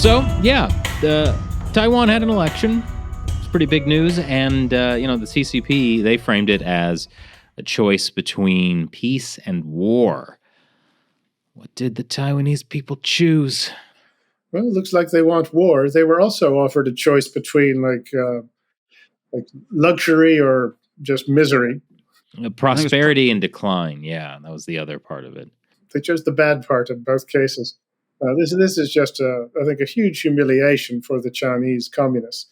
So, yeah, Taiwan had an election. It's pretty big news. And, the CCP, they framed it as a choice between peace and war. What did the Taiwanese people choose? Well, it looks like they want war. They were also offered a choice between like luxury or just misery. Prosperity and decline. Yeah, that was the other part of it. They chose the bad part in both cases. This is just, I think, a huge humiliation for the Chinese communists.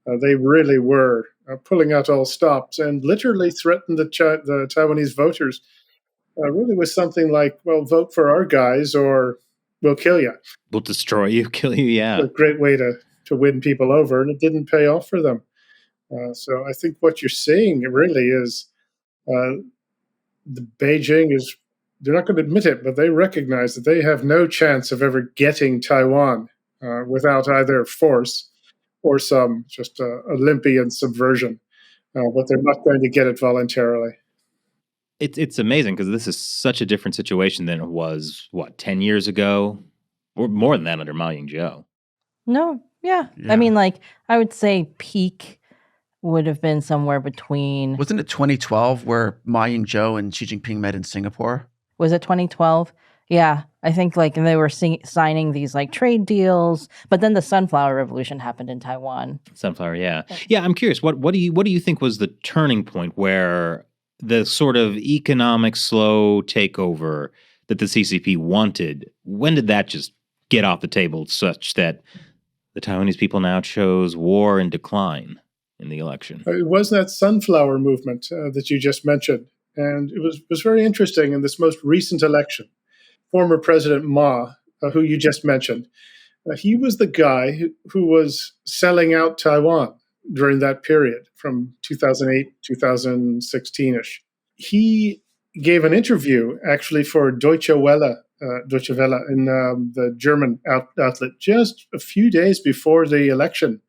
They really were pulling out all stops and literally threatened the Taiwanese voters really with something like, well, vote for our guys or we'll kill you. We'll destroy you, kill you, yeah. A great way to win people over, and it didn't pay off for them. So I think what you're seeing really is the Beijing is, they're not going to admit it, but they recognize that they have no chance of ever getting Taiwan without either force or some just Olympian subversion. But they're not going to get it voluntarily. It's amazing because this is such a different situation than it was, 10 years ago? Or more than that under Ma Ying-jeou. No, yeah. I mean, I would say peak would have been somewhere between... Wasn't it 2012 where Ma Ying-jeou and Xi Jinping met in Singapore? Was it 2012? Yeah, I think and they were signing these trade deals, but then the Sunflower Revolution happened in Taiwan. Sunflower, yeah. Yeah, I'm curious. What do you think was the turning point where the sort of economic slow takeover that the CCP wanted, when did that just get off the table such that the Taiwanese people now chose war and decline in the election? It was that Sunflower movement that you just mentioned. And it was very interesting in this most recent election. Former President Ma, who you just mentioned, he was the guy who was selling out Taiwan during that period from 2008, 2016-ish. He gave an interview actually for Deutsche Welle in the German outlet just a few days before the election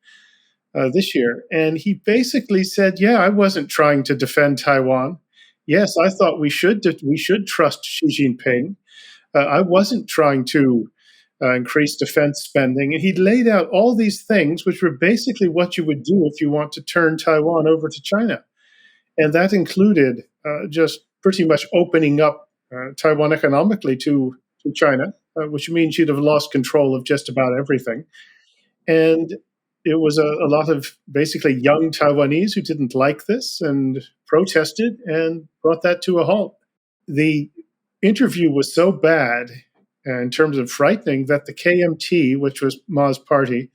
this year. And he basically said, yeah, I wasn't trying to defend Taiwan. Yes, I thought we should trust Xi Jinping. I wasn't trying to increase defense spending. And he laid out all these things, which were basically what you would do if you want to turn Taiwan over to China. And that included just pretty much opening up Taiwan economically to China, which means you'd have lost control of just about everything. And it was a lot of basically young Taiwanese who didn't like this and protested and brought that to a halt. The interview was so bad in terms of frightening that the KMT, which was Ma's party,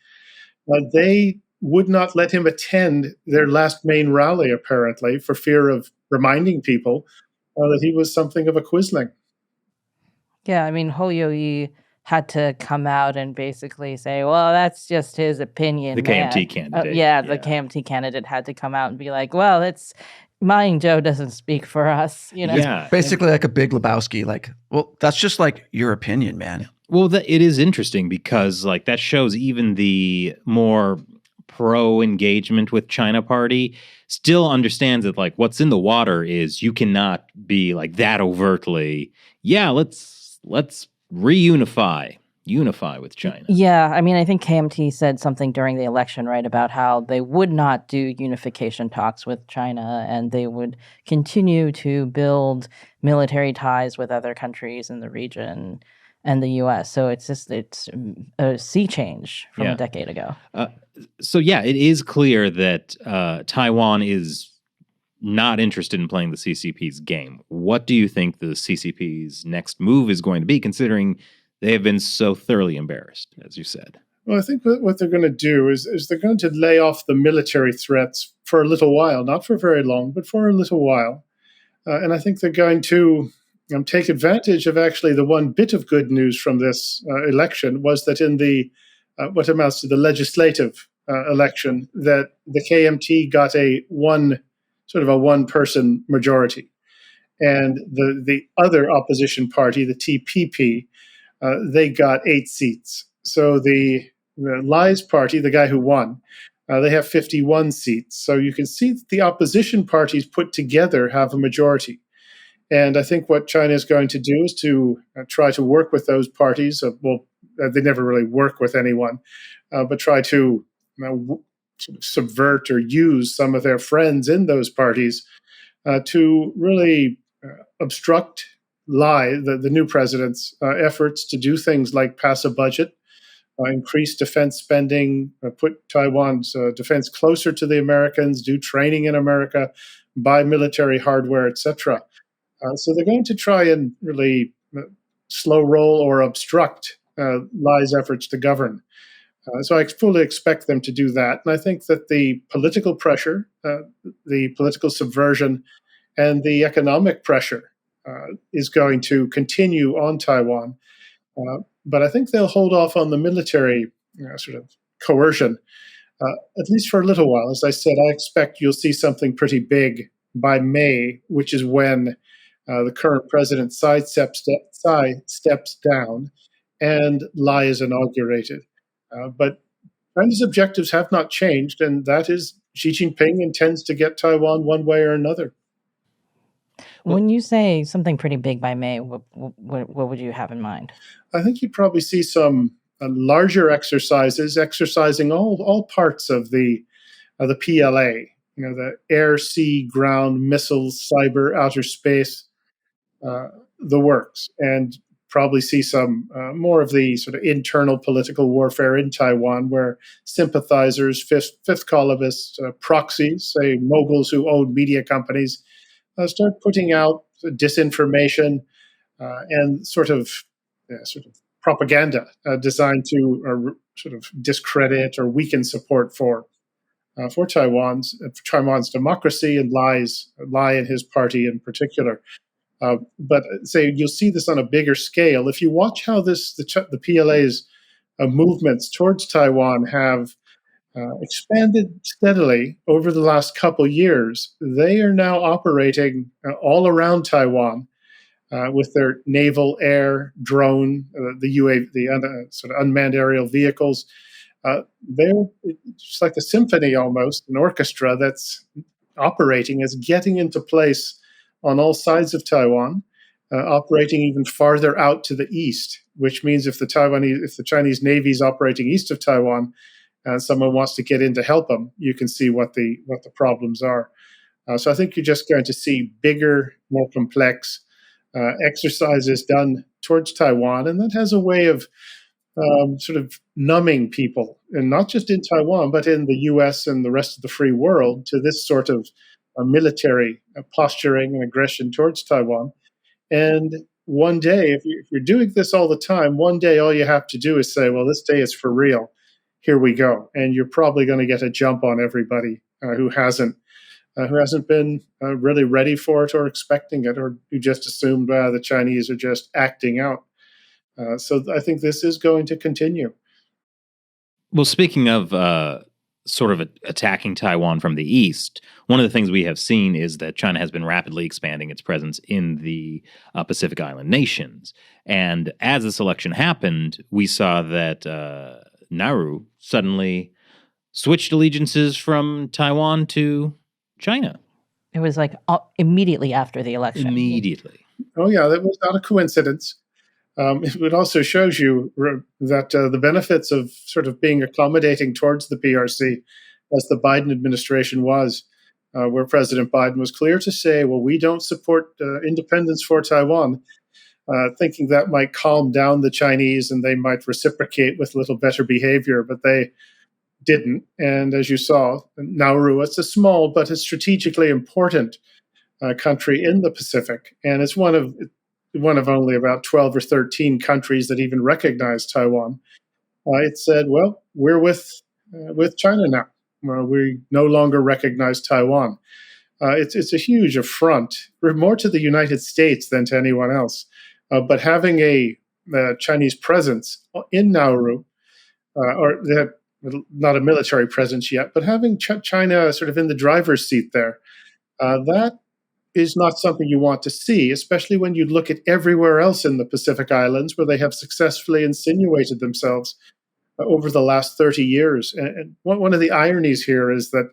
they would not let him attend their last main rally, apparently, for fear of reminding people that he was something of a quisling. Yeah, I mean, Ho Yo-yi had to come out and basically say, well, that's just his opinion. The KMT candidate. The KMT candidate had to come out and be like, well, it's Ma Ying-jeou doesn't speak for us. Yeah. It's basically like a Big Lebowski, well, that's just your opinion, man. Well, it is interesting because that shows even the more pro-engagement with China party still understands that what's in the water is you cannot be that overtly, let's unify with China. Yeah, I mean, I think KMT said something during the election, right, about how they would not do unification talks with China and they would continue to build military ties with other countries in the region and the U.S. So it's a sea change from a decade ago. So it is clear that Taiwan is not interested in playing the CCP's game. What do you think the CCP's next move is going to be, considering they have been so thoroughly embarrassed, as you said? Well, I think what they're going to do is they're going to lay off the military threats for a little while, not for very long, but for a little while. And I think they're going to take advantage of actually the one bit of good news from this election was that in the what amounts to the legislative election, that the KMT got a one-person majority. And the other opposition party, the TPP, they got 8 seats. So the Lai's party, the guy who won, they have 51 seats. So you can see that the opposition parties put together have a majority. And I think what China is going to do is to try to work with those parties, they never really work with anyone, but try to sort of subvert or use some of their friends in those parties to really obstruct, the new president's efforts to do things like pass a budget, increase defense spending, put Taiwan's defense closer to the Americans, do training in America, buy military hardware, etc. So they're going to try and really slow roll or obstruct Lai's efforts to govern. So I fully expect them to do that. And I think that the political pressure, the political subversion, and the economic pressure is going to continue on Taiwan. But I think they'll hold off on the military sort of coercion, at least for a little while. As I said, I expect you'll see something pretty big by May, which is when the current president steps down and Lai is inaugurated. But China's objectives have not changed, and that is Xi Jinping intends to get Taiwan one way or another. When you say something pretty big by May, what would you have in mind? I think you'd probably see some larger exercises, exercising all parts of the PLA. The air, sea, ground, missiles, cyber, outer space, the works, and probably see some more of the sort of internal political warfare in Taiwan, where sympathizers, fifth columnists, proxies, say moguls who own media companies, start putting out disinformation and sort of propaganda designed to sort of discredit or weaken support for Taiwan's democracy and Lai and his party in particular. But say you'll see this on a bigger scale if you watch how the PLA's movements towards Taiwan have expanded steadily over the last couple years. They are now operating all around Taiwan with their naval, air, drone, the UAV, the sort of unmanned aerial vehicles. They're just like a symphony almost, an orchestra that's operating, is getting into place on all sides of Taiwan, operating even farther out to the east, which means if the Chinese Navy is operating east of Taiwan, and someone wants to get in to help them, you can see what the problems are. So I think you're just going to see bigger, more complex exercises done towards Taiwan, and that has a way of sort of numbing people, and not just in Taiwan, but in the U.S. and the rest of the free world, to this sort of military posturing and aggression towards Taiwan. And one day, if you're doing this all the time, one day all you have to do is say, well, this day is for real. Here we go. And you're probably going to get a jump on everybody who hasn't been really ready for it or expecting it, or who just assumed the Chinese are just acting out. So I think this is going to continue. Well, speaking of sort of attacking Taiwan from the east, one of the things we have seen is that China has been rapidly expanding its presence in the Pacific Island nations. And as this election happened, we saw that Nauru suddenly switched allegiances from Taiwan to China. It was like immediately after the election. Immediately. Oh, yeah, that was not a coincidence. It also shows you that the benefits of sort of being accommodating towards the PRC, as the Biden administration was, where President Biden was clear to say, well, we don't support independence for Taiwan, thinking that might calm down the Chinese and they might reciprocate with a little better behavior, but they didn't. And as you saw, Nauru, it's a small but a strategically important country in the Pacific, and it's one of only about 12 or 13 countries that even recognize Taiwan. It said, well, we're with China now. We no longer recognize Taiwan. It's a huge affront, more to the United States than to anyone else. But having a Chinese presence in Nauru, or not a military presence yet, but having China sort of in the driver's seat there, that is not something you want to see, especially when you look at everywhere else in the Pacific Islands where they have successfully insinuated themselves over the last 30 years. And one of the ironies here is that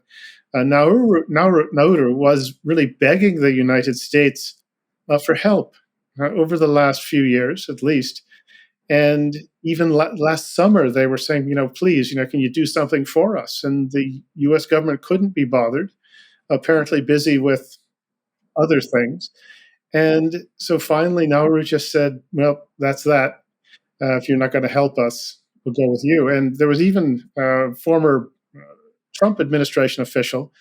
Nauru was really begging the United States for help over the last few years, at least. And even last summer, they were saying, please, can you do something for us? And the U.S. government couldn't be bothered, apparently busy with other things. And so finally, Nauru just said, well, that's that. If you're not going to help us, we'll go with you. And there was even a former Trump administration official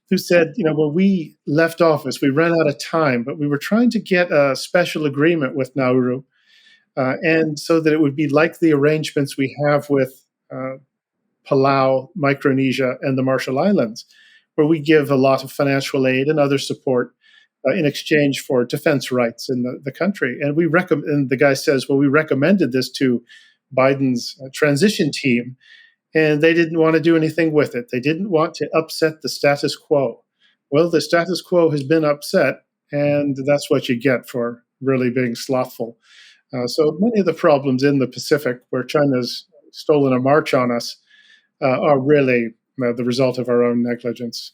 who said, when we left office, we ran out of time, but we were trying to get a special agreement with Nauru. And so that it would be like the arrangements we have with Palau, Micronesia, and the Marshall Islands, where we give a lot of financial aid and other support in exchange for defense rights in the country. And and the guy says, well, we recommended this to Biden's transition team, and they didn't want to do anything with it. They didn't want to upset the status quo. Well, the status quo has been upset, and that's what you get for really being slothful. So many of the problems in the Pacific where China's stolen a march on us are really the result of our own negligence.